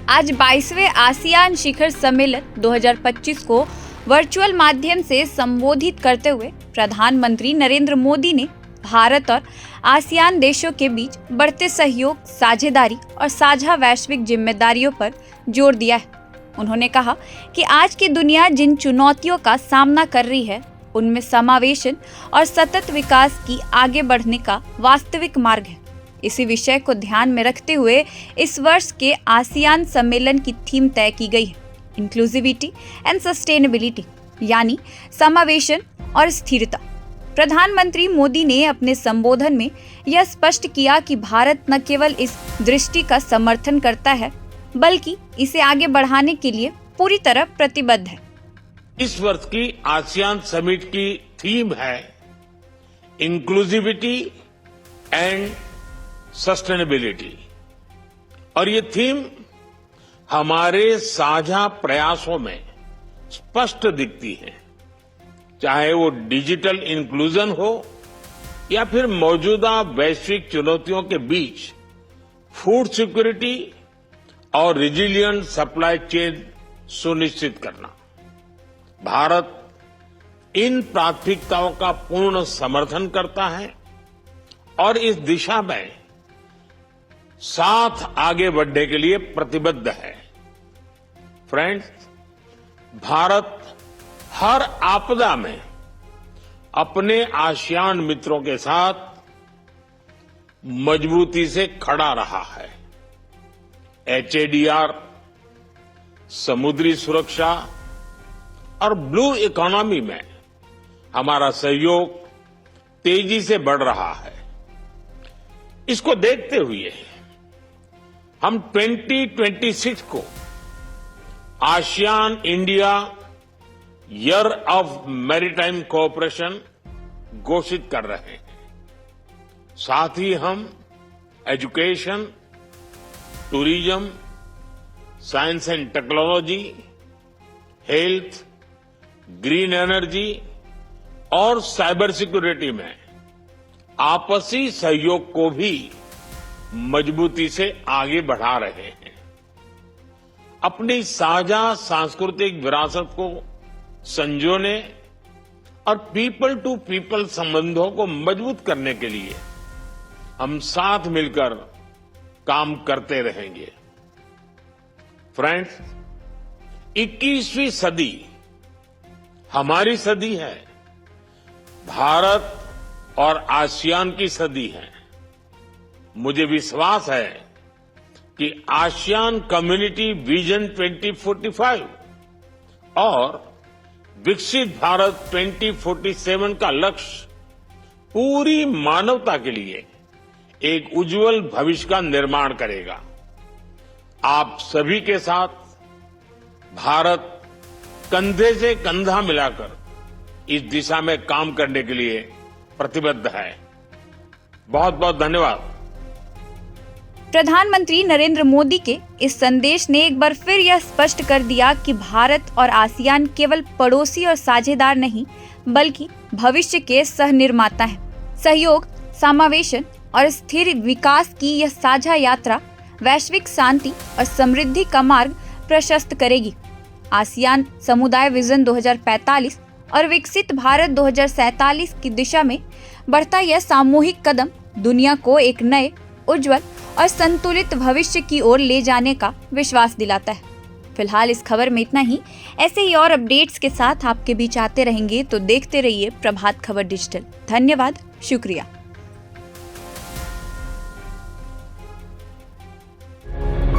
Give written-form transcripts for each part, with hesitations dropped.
आज 22वें आसियान शिखर सम्मेलन 2025 को वर्चुअल माध्यम से संबोधित करते हुए प्रधानमंत्री नरेंद्र मोदी ने भारत और आसियान देशों के बीच बढ़ते सहयोग, साझेदारी और साझा वैश्विक जिम्मेदारियों पर जोर दिया है। उन्होंने कहा कि आज की दुनिया जिन चुनौतियों का सामना कर रही है, उनमें समावेशन और सतत विकास की आगे बढ़ने का वास्तविक मार्ग है। इसी विषय को ध्यान में रखते हुए इस वर्ष के आसियान सम्मेलन की थीम तय की गई है, इंक्लूसिविटी एंड सस्टेनेबिलिटी, यानी समावेशन और स्थिरता। प्रधानमंत्री मोदी ने अपने संबोधन में यह स्पष्ट किया कि भारत न केवल इस दृष्टि का समर्थन करता है, बल्कि इसे आगे बढ़ाने के लिए पूरी तरह प्रतिबद्ध है। इस वर्ष की आसियान समिट की थीम है इंक्लूसिविटी एंड सस्टेनेबिलिटी, और ये थीम हमारे साझा प्रयासों में स्पष्ट दिखती है। चाहे वो डिजिटल इंक्लूजन हो या फिर मौजूदा वैश्विक चुनौतियों के बीच फूड सिक्योरिटी और रिजिलियंट सप्लाई चेन सुनिश्चित करना। भारत इन प्राथमिकताओं का पूर्ण समर्थन करता है और इस दिशा में साथ आगे बढ़ने के लिए प्रतिबद्ध है। फ्रेंड्स, भारत हर आपदा में अपने आसियान मित्रों के साथ मजबूती से खड़ा रहा है। HADR, समुद्री सुरक्षा और ब्लू इकोनॉमी में हमारा सहयोग तेजी से बढ़ रहा है। इसको देखते हुए हम 2026 को ASEAN India year of maritime cooperation घोषित कर रहे हैं। साथ ही हम education, tourism, science and technology, health, green energy और साइबर सिक्योरिटी में आपसी सहयोग को भी मजबूती से आगे बढ़ा रहे हैं। अपनी साझा सांस्कृतिक विरासत को संजोने और पीपल टू पीपल संबंधों को मजबूत करने के लिए हम साथ मिलकर काम करते रहेंगे। फ्रेंड्स, 21वीं सदी हमारी सदी है, भारत और आसियान की सदी है। मुझे विश्वास है कि आसियान कम्युनिटी विजन 2045 और विकसित भारत 2047 का लक्ष्य पूरी मानवता के लिए एक उज्जवल भविष्य का निर्माण करेगा। आप सभी के साथ भारत कंधे से कंधा मिलाकर इस दिशा में काम करने के लिए प्रतिबद्ध है। बहुत बहुत धन्यवाद। प्रधानमंत्री नरेंद्र मोदी के इस संदेश ने एक बार फिर यह स्पष्ट कर दिया कि भारत और आसियान केवल पड़ोसी और साझेदार नहीं, बल्कि भविष्य के सह निर्माता हैं। सहयोग, समावेशन और स्थिर विकास की यह साझा यात्रा वैश्विक शांति और समृद्धि का मार्ग प्रशस्त करेगी। आसियान समुदाय विजन 2045 और विकसित भारत 2047 की दिशा में बढ़ता यह सामूहिक कदम दुनिया को एक नए, उज्जवल और संतुलित भविष्य की ओर ले जाने का विश्वास दिलाता है। फिलहाल इस खबर में इतना ही। ऐसे ही और अपडेट्स के साथ आपके बीच आते रहेंगे, तो देखते रहिए प्रभात खबर डिजिटल। धन्यवाद, शुक्रिया।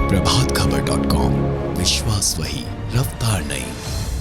प्रभातखबर.com, विश्वास वही, रफ्तार नहीं।